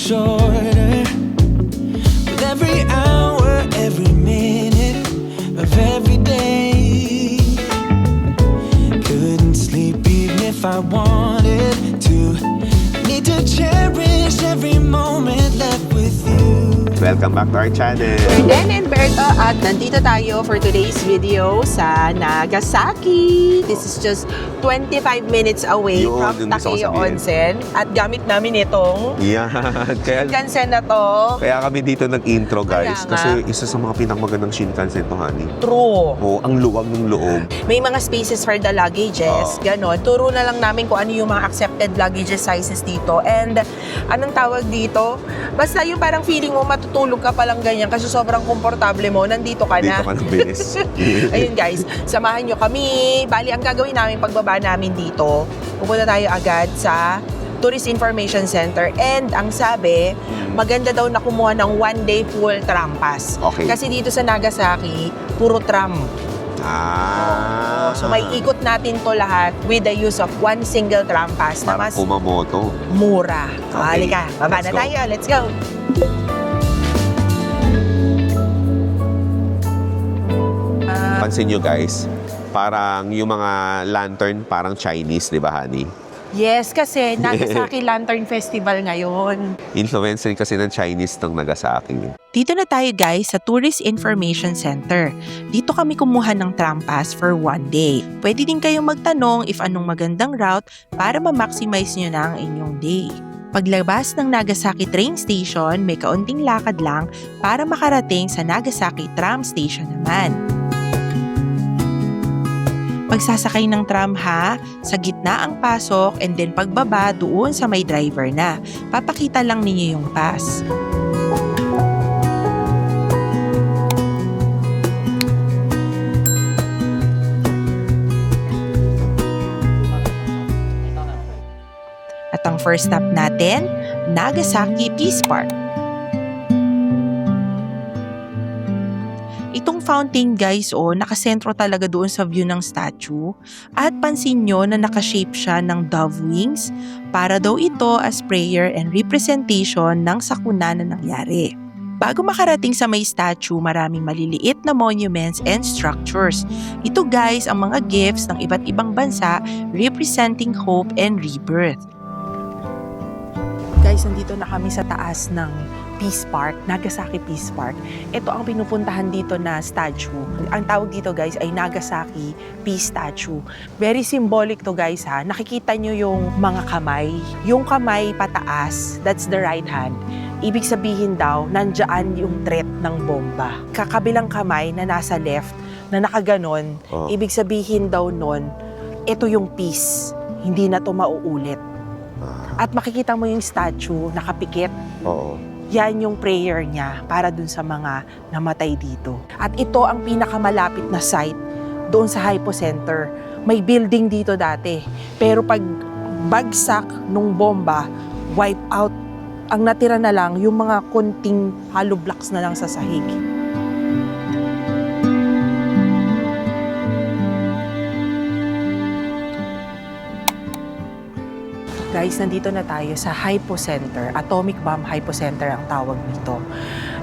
shorter with every hour, every minute of every day. Couldn't sleep even if I wanted to. Need to cherish every moment left with you. Welcome back to our channel. We're Dan and Berto at nandito tayo for today's video sa Nagasaki. This is just 25 minutes away Yun, from yung gusto ko Takeo sabihin. Onsen. At gamit namin itong Yan. Kaya, Shinkansen na to. kaya kami dito nag-intro, guys. Kaya nga. Kasi isa sa mga pinakmagandang Shinkansen to, honey. True. Oo, ang luwag ng loob. May mga spaces for the luggages, ganon. Turo na lang namin kung ano yung mga accepted luggages sizes dito. And anong tawag dito? Basta yung parang feeling mo matutulog ka palang ganyan kasi sobrang komportable mo, nandito ka na. Dito ka ng bilis. Ayun guys, samahan nyo kami. Bali, ang gagawin namin pagbaba namin dito, pupunta tayo agad sa Tourist Information Center. And ang sabi, maganda daw na kumuha ng one-day full tram pass. Okay. Kasi dito sa Nagasaki, puro tram. So may ikot natin to lahat with the use of one single tram pass na Parang mas Kumamoto. mura. Okay. Halika, baba Let's na go. tayo. Let's go. Pansin nyo, guys, parang yung mga lantern, parang Chinese, di ba, honey? Yes, kasi Nagasaki Lantern Festival ngayon. Influencer kasi ng Chinese ng Nagasaki. Dito na tayo guys sa Tourist Information Center. Dito kami kumuha ng tram pass for one day. Pwede din kayong magtanong if anong magandang route para ma-maximize nyo na ang inyong day. Paglabas ng Nagasaki train station, may kaunting lakad lang para makarating sa Nagasaki tram station naman. Pagsasakay ng tram ha, sa gitna ang pasok and then pagbaba doon sa may driver na. Papakita lang ninyo yung pass. At ang first stop natin, Nagasaki Peace Park. Itong fountain guys, nakasentro talaga doon sa view ng statue. At pansin nyo na nakashape siya ng dove wings para daw ito as prayer and representation ng sakuna na nangyari. Bago makarating sa may statue, maraming maliliit na monuments and structures. Ito guys ang mga gifts ng iba't ibang bansa representing hope and rebirth. Guys, nandito na kami sa taas ng Peace Park, Nagasaki Peace Park. Ito ang pinupuntahan dito na statue. Ang tawag dito guys ay Nagasaki Peace Statue. Very symbolic to guys ha. Nakikita nyo yung mga kamay. Yung kamay pataas, that's the right hand. Ibig sabihin daw, nandyan yung threat ng bomba. Kakabilang kamay na nasa left, na nakaganon, ibig sabihin daw nun, ito yung peace. Hindi na to mauulit. At makikita mo yung statue, nakapikit. Oo. Yan yung prayer niya para dun sa mga namatay dito. At ito ang pinakamalapit na site doon sa Hypocenter. May building dito dati. Pero pag bagsak nung bomba, wipe out. Ang natira na lang yung mga konting hollow blocks na lang sa sahig. Guys, nandito na tayo sa Hypocenter. Atomic Bomb Hypocenter ang tawag nito.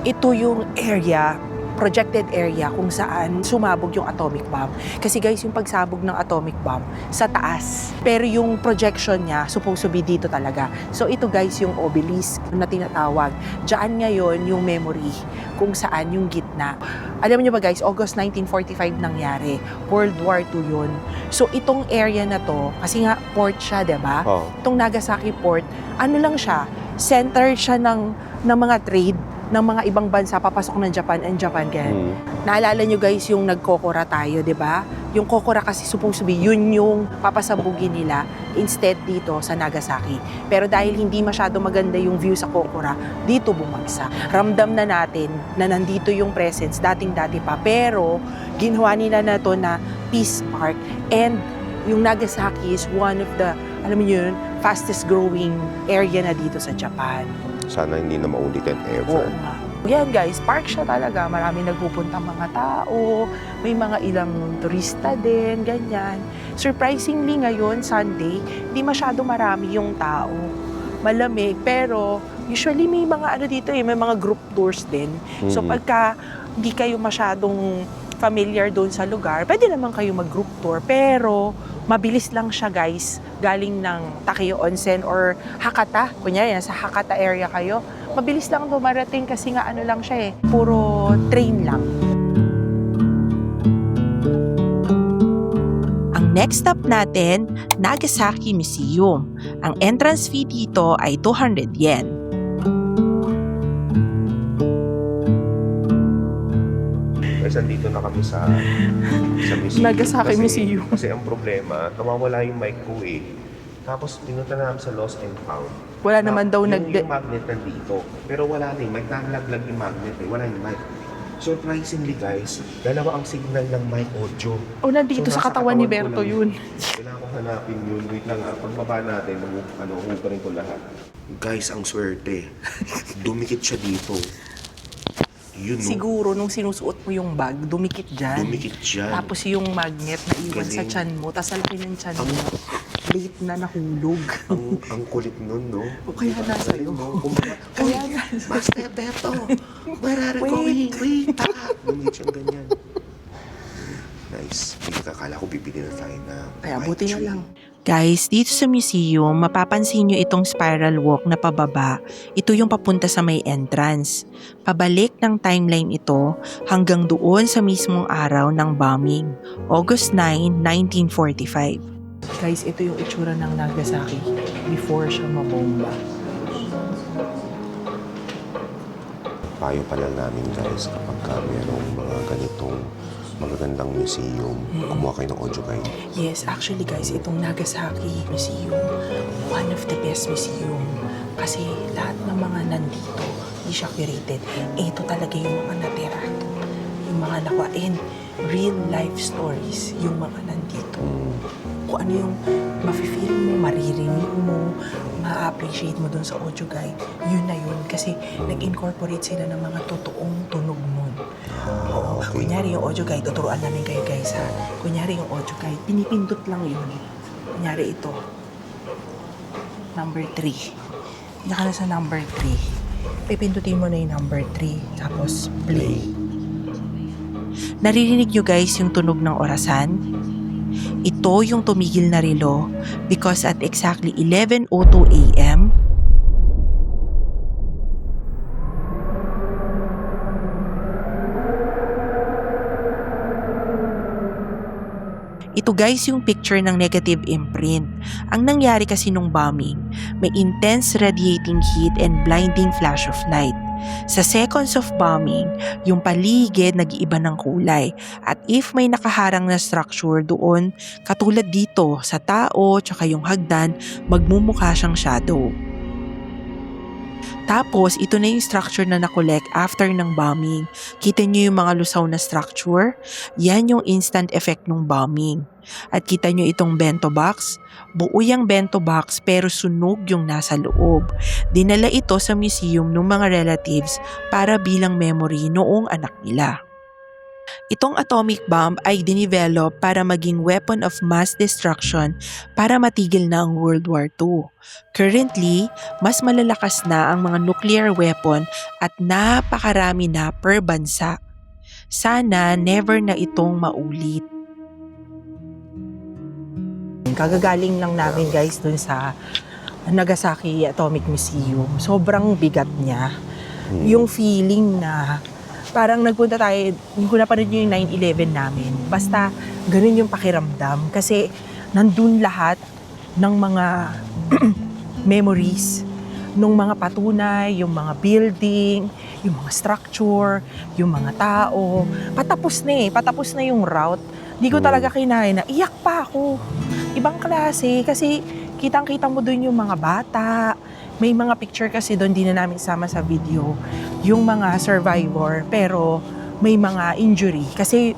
Ito yung area, projected area kung saan sumabog yung atomic bomb. Kasi guys, yung pagsabog ng atomic bomb sa taas. Pero yung projection niya, supposed to be dito talaga. So ito guys, yung obelisk na tinatawag. Diyan ngayon yung memory kung saan yung gitna. Alam niyo ba guys, August 1945 nangyari. World War II yun. So itong area na to, kasi nga port siya, diba? Oh. Itong Nagasaki port, ano lang siya, center siya ng mga trade ng mga ibang bansa papasok ng Japan and Japan ganyan. Naalala nyo guys yung nagkokora tayo, di ba? Yung kokora kasi supposed to be yun yung papasabugin nila instead dito sa Nagasaki. Pero dahil hindi masyado maganda yung view sa kokora, dito bumagsak. Ramdam na natin na nandito yung presence dating-dati pa. Pero ginawa nila na to na Peace Park and yung Nagasaki is one of the, alam niyo yun, fastest growing area na dito sa Japan. Sana hindi na maulitin Oo ever. nga. Yan guys, park siya talaga. Marami nagpupunta mga tao, may mga ilang turista din, ganyan. Surprisingly ngayon, Sunday, hindi masyado marami yung tao. malamig, pero usually may mga ano dito may mga group tours din. So pagka hindi kayo masyadong familiar doon sa lugar, pwede naman kayo mag-group tour, pero mabilis lang siya guys, galing ng Takeo Onsen or Hakata, kunyari sa Hakata area kayo, mabilis lang dumarating kasi nga ano lang siya puro train lang. Next stop natin, Nagasaki Museum. Ang entrance fee dito ay 200 yen. Guys, andito na kami sa museum. Nagasaki Museum. Kasi ang problema, nawawala yung mic ko eh. Tapos pinunta na namin sa Lost and Found. Wala naman daw yung magnet nandito. Pero wala na eh. May nalaglag yung magnet eh. Wala yung mic. Surprisingly guys, dalawa ang signal ng mic audio. Nandito So, sa nasa katawan ni katawan Berto ko lang yun. Kailangan ko hanapin yun. Wait lang pagbaba natin, pa rin ko lahat. Guys, ang swerte. Dumikit siya dito. Yun, no? Siguro nung sinusuot mo yung bag, dumikit dyan. Dumikit dyan. Tapos yung magnet na iwan sa Galing. tiyan mo, tapos ang laki ng tiyan mo, late na nahulog. ang kulit nun, no? O kaya nasa iyo. Kaya Master Beto, where are you going? Wait, dumikit siyang ganyan. Nice. Akala ko bibili na tayo na Kaya buti na lang. Guys, dito sa museum, mapapansin nyo itong spiral walk na pababa. Ito yung papunta sa may entrance. Pabalik ng timeline ito hanggang doon sa mismong araw ng bombing, August 9, 1945. Guys, ito yung itsura ng Nagasaki before siya mabomba. Payo pa lang namin guys kapag merong mga ganitong magagandang museum, kumuha kayo ng audio guide. Yes, actually guys, itong Nagasaki Museum, one of the best museum. Kasi lahat ng mga nandito, hindi siya curated. Ito talaga yung mga natira. Yung mga nakuha. And real life stories, yung mga nandito. Kung ano yung mafe-feel mo, maririnig mo, ma-appreciate mo dun sa audio guide, yun na yun. Kasi nag-incorporate sila ng mga totoong tunog nun. Oo. Okay. Kunyari yung audio guide, tuturuan namin kayo guys ha. Kunyari yung audio guide, pinipindot lang yun. Kunyari ito. Number 3. Pinaka na sa number 3. Pipindutin mo na yung number 3. Tapos play. Naririnig nyo guys yung tunog ng orasan? Ito yung tumigil na relo because at exactly 11:02 a.m., ito guys yung picture ng negative imprint. Ang nangyari kasi nung bombing, may intense radiating heat and blinding flash of light. Sa seconds of bombing, yung paligid nag-iiba ng kulay. At if may nakaharang na structure doon, katulad dito sa tao tsaka yung hagdan, magmumukha siyang shadow. Tapos, ito na yung structure na nakolek after ng bombing. Kita nyo yung mga lusaw na structure? Yan yung instant effect ng bombing. At kita nyo itong bento box? Buo yung bento box pero sunog yung nasa loob. Dinala ito sa museum ng mga relatives para bilang memory noong anak nila. Itong atomic bomb ay dinevelop para maging weapon of mass destruction para matigil na ang World War II. Currently, mas malalakas na ang mga nuclear weapon at napakarami na per bansa. Sana never na itong maulit. Kagagaling lang namin guys dun sa Nagasaki Atomic Museum. Sobrang bigat niya. Yung feeling na parang nagpunta tayo, hindi ko napanood yung 9/11 namin. Basta, ganun yung pakiramdam. Kasi, nandun lahat ng mga memories, nung mga patunay, yung mga building, yung mga structure, yung mga tao. Patapos na yung route. Hindi ko talaga kinaya na, iyak pa ako. Ibang klase, kasi kitang-kita mo dun yung mga bata. May mga picture kasi doon, di na namin sama sa video, yung mga survivor, pero may mga injury. Kasi,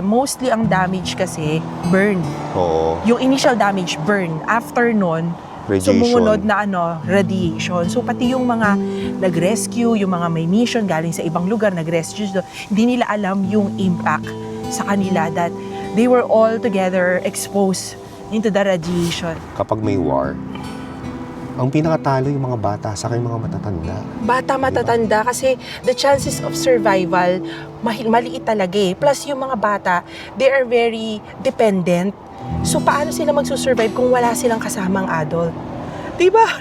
mostly ang damage kasi, burn. Oo. Yung initial damage, burn. After nun, Radiation. sumunod na radiation. So, pati yung mga nag-rescue, yung mga may mission galing sa ibang lugar, nag-rescue doon, hindi nila alam yung impact sa kanila that they were all together exposed into the radiation. Kapag may war, Ang pinakatalo yung mga bata sa yung mga matatanda. Bata matatanda kasi the chances of survival maliit talaga eh. Plus yung mga bata, they are very dependent. So paano sila magsusurvive kung wala silang kasamang adult? Diba?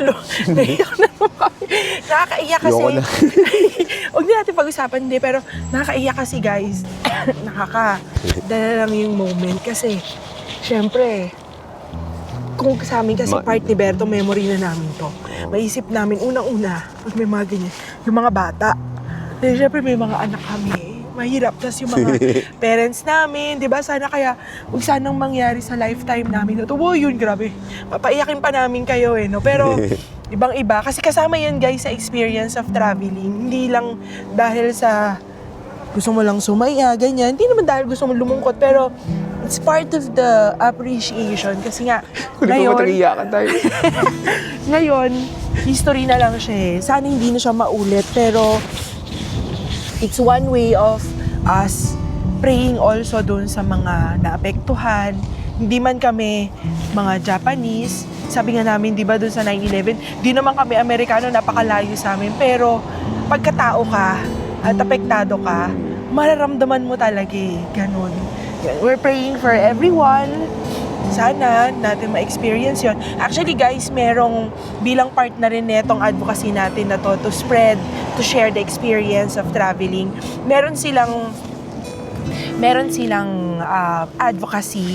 Naiyak na naman kami. Nakakaiyak kasi. Huwag na natin pag-usapan, hindi. Pero nakakaiyak kasi guys. Nakakadala lang yung moment kasi syempre, kung sa amin kasi part ni Berto, memory na namin to. Maisip namin, unang-una, pag may mga ganyan, yung mga bata. Dahil syempre may mga anak kami. Mahirap. Tapos yung mga parents namin, di ba? Sana kaya, huwag sanang mangyari sa lifetime namin. Ito, yun, grabe. Papaiyakin pa namin kayo eh, no? Pero, ibang-iba. Kasi kasama yan, guys, sa experience of traveling. Hindi lang dahil sa gusto mo lang sumaya, ganyan. Hindi naman dahil gusto mo lumungkot, pero it's part of the appreciation. Kasi nga, ngayon, history na lang siya eh. Sana hindi na siya maulit, pero it's one way of us praying also dun sa mga naapektuhan. Hindi man kami mga Japanese. Sabi nga namin, di ba, dun sa 9/11, di naman kami Amerikano, napakalayo sa amin. Pero pagkatao ka at apektado ka, mararamdaman mo talaga eh. Ganun. We're praying for everyone. Sana natin ma-experience yon. Actually guys, merong bilang part na rin netong advocacy natin na to spread, to share the experience of traveling. Meron silang advocacy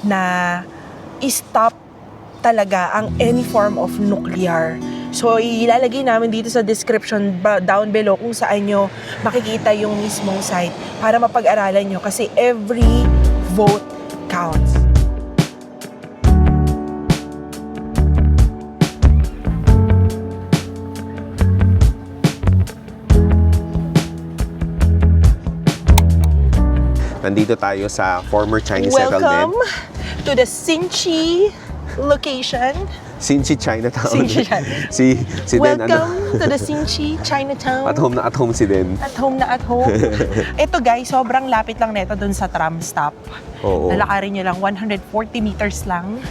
na i-stop talaga ang any form of nuclear. So, ilalagay namin dito sa description down below kung saan nyo makikita yung mismong site para mapag-aralan nyo kasi every vote counts. Nandito tayo sa former Chinese settlement. Welcome to the Sinchi location. Sinchi Chinatown. Sinchi si Den, Welcome to the Sinchi Chinatown. At home si Den. At home na at home. Ito guys, sobrang lapit lang nito dun sa tram stop. Oo. Lalakarin nyo lang, 140 meters lang.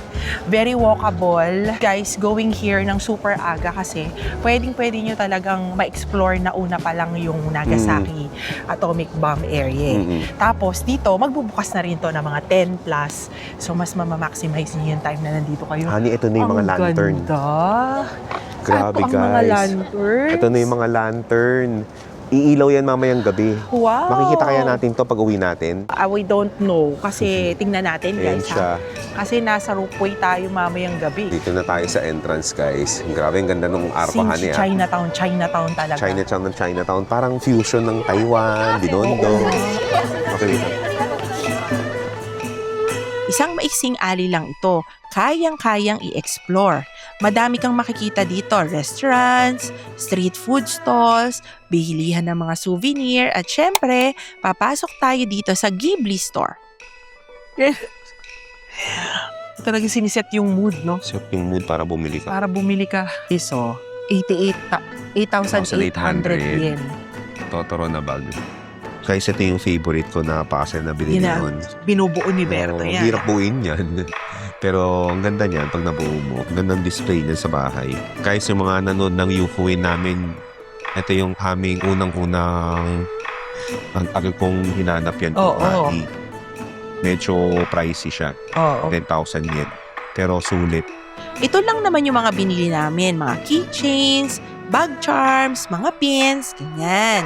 Very walkable. Guys, going here ng super aga kasi pwede nyo talagang ma-explore na una pa lang yung Nagasaki atomic bomb area. Tapos dito, magbubukas na rin to ng mga 10 plus. So mas mamamaximize nyo yung time na nandito kayo. Honey, ito na yung mga lantern. Ang ganda. Grabe Ang guys. mga lanterns. Ito na yung mga lantern. Iilaw yan mamayang gabi. Wow. Makikita kaya natin to pag uwi natin? We don't know kasi tingnan natin Ayan guys siya. Kasi nasa Rupway tayo mamayang gabi. Dito na tayo sa entrance guys. Grabe, ang ganda nung arko, honey. Since Chinatown talaga. Chinatown ng Chinatown. Parang fusion ng Taiwan, Binondo. Okay. Isang maiksing alley lang ito, kayang-kayang i-explore. Madami kang makikita dito, restaurants, street food stalls, bilihan ng mga souvenir, at syempre, papasok tayo dito sa Ghibli store. Talagang siniset yung mood, no? Set yung mood para bumili ka. Para bumili ka. Piso, 8,800 yen. Totoro na bag. Guys, ito yung favorite ko na parcel na binili noon. Binubuo ni Berto yan. Hirap buuin yan. Pero ang ganda niyan pag nabuo mo. Gandang display niyan sa bahay. Guys, yung mga nanood ng UFOin namin, ito yung aming unang-unang ang tagal kong hinanap yan. Medyo pricey siya. 10,000 yen. Pero sulit. Ito lang naman yung mga binili namin. Mga keychains, bag charms, mga pins, ganyan.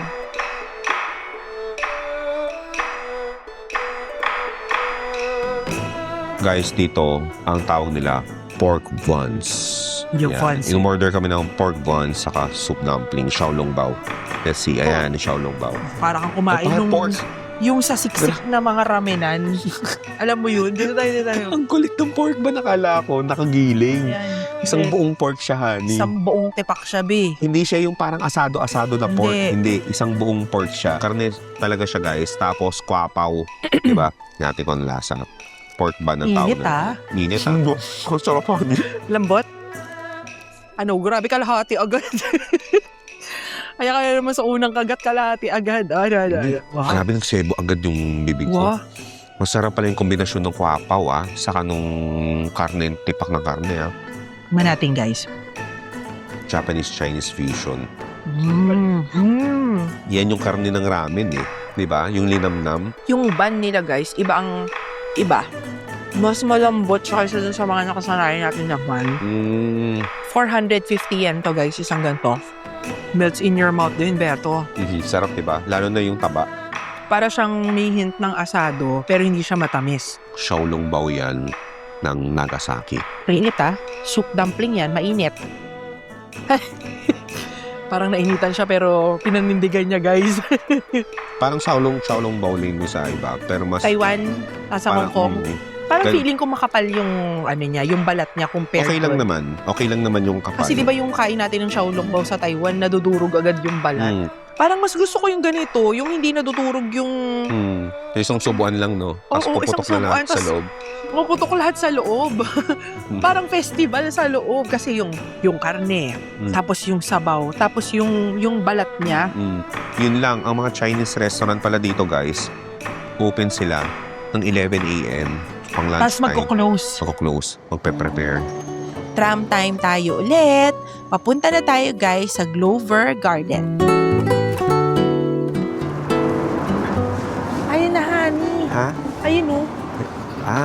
Guys, dito, ang tawag nila, pork buns. Yung buns. In-order kami ng pork buns saka soup dumpling, xiaolongbao. Let's see, ayan, xiaolongbao. Para kang kumain nung yung sa siksik na mga ramenan. Alam mo yun? Dito tayo. Ang kulit ng pork ba? Nakala ko, nakagiling. Ayan. Isang buong pork siya, honey. Isang buong tipak siya, be. Hindi siya yung parang asado-asado na pork. Hindi. Isang buong pork siya. Karne talaga siya, guys. Tapos, kwapaw. Diba? Natin ko ang lasa. Pork ba ng tawag Init, ah. Init, ah. Ang sarap, honey. Lambot? Ano, grabe kalahati agad. Kaya naman sa unang kagat kalahati agad. Wow. Grabe nagsebo agad yung bibig ko. Wow. Masarap pala yung kombinasyon ng kwapaw, saka nung karne, tipak ng karne, Man natin, guys. Japanese-Chinese fusion. Mm. Yan yung karne ng ramen eh. 'Di ba? Yung linamnam. Yung bun nila guys, iba. Mas malambot siya kaysa dun sa mga nakasanayan natin na bun. 450 yen to guys, isang ganito. Melts in your mouth din, Beto. Sarap 'di ba? Lalo na yung taba. Para siyang may hint ng asado, pero hindi siya matamis. Xiaolong bao yan ng Nagasaki. Mainit soup dumpling yan, mainit. Parang nainitan siya pero pinanindigan niya guys. Parang xiaolong bao din mo sa iba. Pero mas Taiwan, nasa Hong Kong. Parang feeling ko makapal yung yung balat niya compared okay lang to- naman. Okay lang naman yung kapal. Kasi di ba yung kain natin ng xiaolong bao sa Taiwan, nadudurog agad yung balat. Parang mas gusto ko yung ganito, yung hindi nadudurog yung... Isang subuan lang, no? Tapos Oo, puputok isang na lahat subuan, sa loob. Puputok lahat sa loob. Parang festival sa loob. Kasi yung karne, tapos yung sabaw, tapos yung balat niya. Yun lang, ang mga Chinese restaurant pala dito, guys, open sila ng 11 a.m. pang Tapos lunchtime. magko-close. Magpe-prepare. Tram time tayo ulit. Papunta na tayo guys sa Glover Garden. Ayun na, honey. Ha? Ayun o.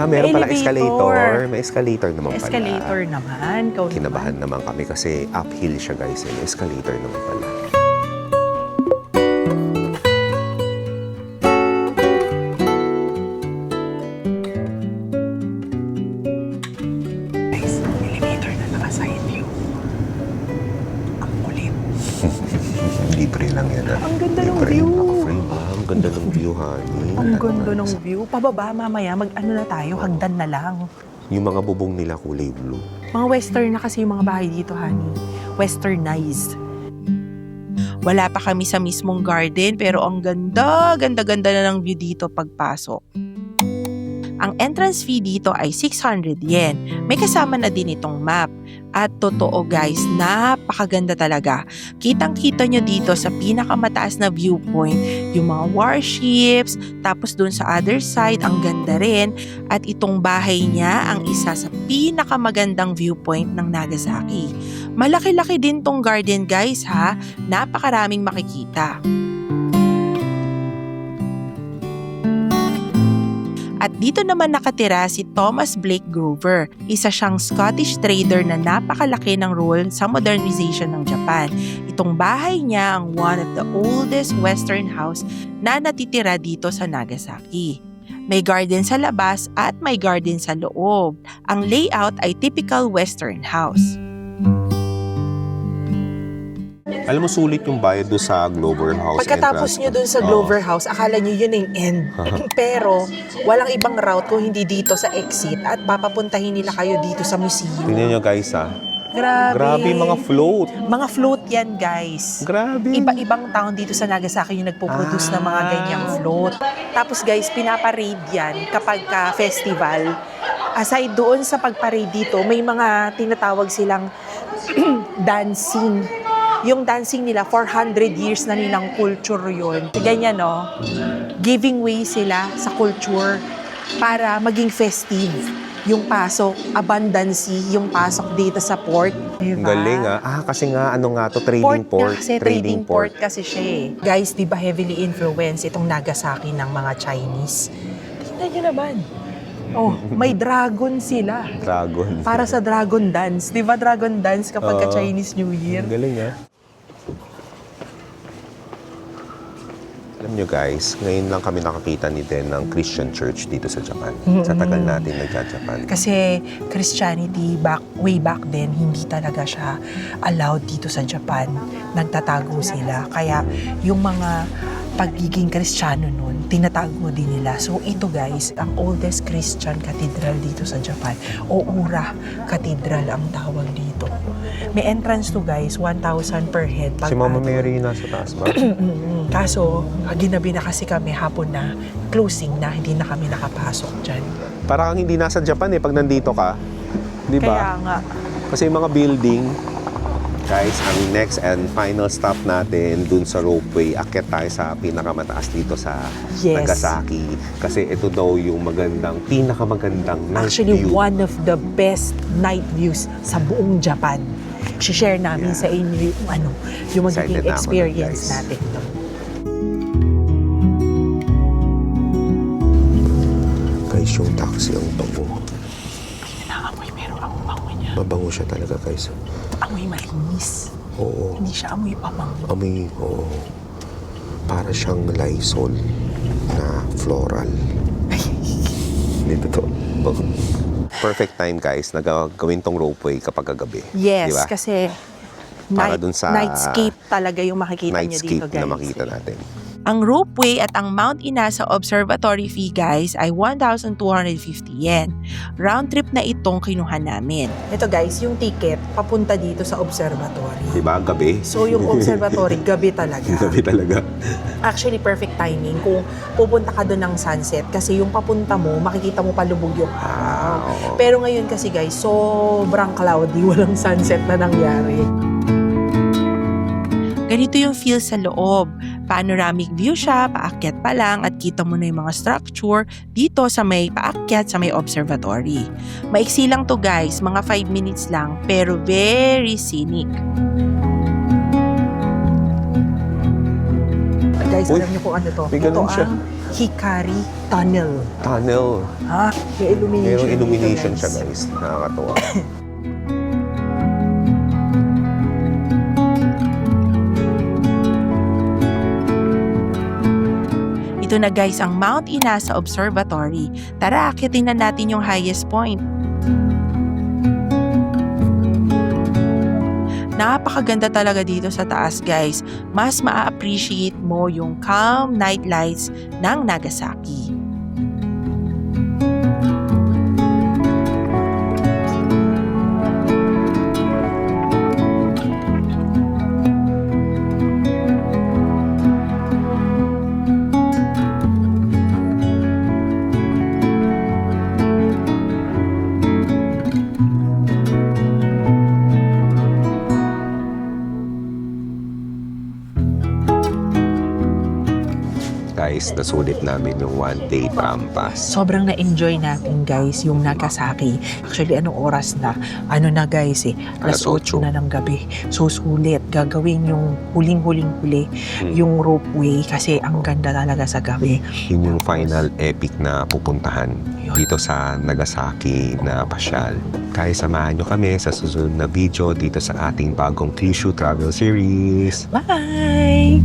Meron pala Elevator. escalator. May escalator naman pala. Escalator naman. Kinabahan naman kami kasi uphill siya, guys. May escalator naman pala. Guys, elevator na naka-side view. Ang kulit. Libre lang yan. Ang ganda ng Libre, view. naka-free ba? Ang ganda ng view, honey. Ang ganda ng view. Pababa mamaya, mag-ano na tayo, hagdan na lang. Yung mga bubong nila kulay blue. Mga western na kasi yung mga bahay dito, honey. Westernized. Wala pa kami sa mismong garden pero ang ganda na ng view dito pagpasok. Ang entrance fee dito ay 600 yen. May kasama na din itong map. At totoo guys, napakaganda talaga. Kitang-kita nyo dito sa pinakamataas na viewpoint, yung mga warships, tapos dun sa other side, ang ganda rin. At itong bahay niya ang isa sa pinakamagandang viewpoint ng Nagasaki. Malaki-laki din tong garden guys ha, napakaraming makikita. At dito naman nakatira si Thomas Blake Grover, isa siyang Scottish trader na napakalaki ng role sa modernization ng Japan. Itong bahay niya ang one of the oldest western house na natitira dito sa Nagasaki. May garden sa labas at may garden sa loob. Ang layout ay typical western house. Alam mo, sulit yung bayad doon sa Glover House. Pagkatapos nyo dun sa Glover House, akala nyo yun yung end. Pero walang ibang route kung hindi dito sa exit at papapuntahin nila kayo dito sa museum. Tingnan nyo guys ha. Grabe. Mga float. Mga float yan guys. Grabe. Iba-ibang town dito sa Nagasaki yung nagpo-produce ng mga ganyang float. Tapos guys, pinaparade yan kapag festival. Aside doon sa pagparade dito, may mga tinatawag silang dancing. Yung dancing nila, 400 years na nilang culture yun. Ganyan, no? Giving way sila sa culture para maging festive. Yung pasok, abundancy, yung pasok dito sa port. Diba? Galing kasi nga, to, trading port. Kasi trading port kasi siya eh. Guys, di ba heavily influence itong Nagasaki ng mga Chinese? Tingnan nyo naman. Oh, may dragon sila. Dragon. Para sa dragon dance. Di ba dragon dance kapag ka Chinese New Year? Galing Alam nyo guys, ngayon lang kami nakakita ni Den ng Christian Church dito sa Japan. Sa tagal natin nagja-Japan. Kasi Christianity, way back then, hindi talaga siya allowed dito sa Japan. Nagtatago sila. Kaya yung mga pagiging Kristiyano nun, tinatago din nila. So ito guys, ang oldest Christian cathedral dito sa Japan. Oura Cathedral ang tawag dito. May entrance to guys, 1,000 per head. Si Mama Mary nasa taas ba? Kaso, ginabi na kasi kami hapon na, closing na, hindi na kami nakapasok dyan. Parang hindi nasa Japan pag nandito ka. Di ba? Kaya nga, Kasi yung mga building, guys, ang next and final stop natin dun sa ropeway, akyat tayo sa pinakamataas dito sa Yes. Nagasaki. Kasi ito daw yung pinakamagandang night actually view. one of the best night views sa buong Japan. share namin sa inyo yung yung magiging Excited na ako experience guys. natin doon. Guys, yung taxi ang bango. Naamoy, pero ang bango niya. Mabango siya talaga, guys. Amoy malinis. Oo. Hindi siya amoy pamango. Amoy, oo. Para siyang Lysol na floral. Dito to. Perfect time, guys, na gawin tong ropeway kapag kagabi. Yes, Di ba? kasi Para dun sa nightscape talaga yung makikita nyo dito, Nightscape guys. na makita natin. Ang ropeway at ang Mount Inasa Observatory fee, guys, ay 1,250 yen. Round trip na itong kinuha namin. Ito, guys, yung ticket papunta dito sa observatory. Diba? Gabi. So, yung observatory, gabi talaga. Gabi talaga. Actually, perfect timing kung pupunta ka doon ng sunset kasi yung papunta mo, makikita mo palubog yung araw. Oo. Pero ngayon kasi, guys, sobrang cloudy, walang sunset na nangyari. Ganito yung feel sa loob. Panoramic view siya, paakyat pa lang at kita mo na yung mga structure dito sa may paakyat sa may observatory. Maiksi lang to, guys, mga 5 minutes lang pero very scenic. Guys, Uy, alam niyo kung ano to? may Ito ganun siya. ang Hikari Tunnel. Tunnel. Ha? May illumination. Mayroong illumination dito, siya, guys. Nakakatuwa. Ito na, guys, ang Mount Inasa Observatory. Tara, akitin na natin yung highest point. Napakaganda talaga dito sa taas, guys. Mas ma-appreciate mo yung calm night lights ng Nagasaki. Guys, nasulit namin yung one-day pampas. Sobrang na-enjoy natin, guys, yung Nagasaki. Actually, anong oras na? Ano na, guys, Alas 8 na ng gabi. So, sulit. Gagawin yung huling-huli yung ropeway kasi ang ganda talaga sa gabi. Yun yung final epic na pupuntahan dito sa Nagasaki na pasyal. Kaya samahan nyo kami sa susunod na video dito sa ating bagong Kyushu Travel Series. Bye!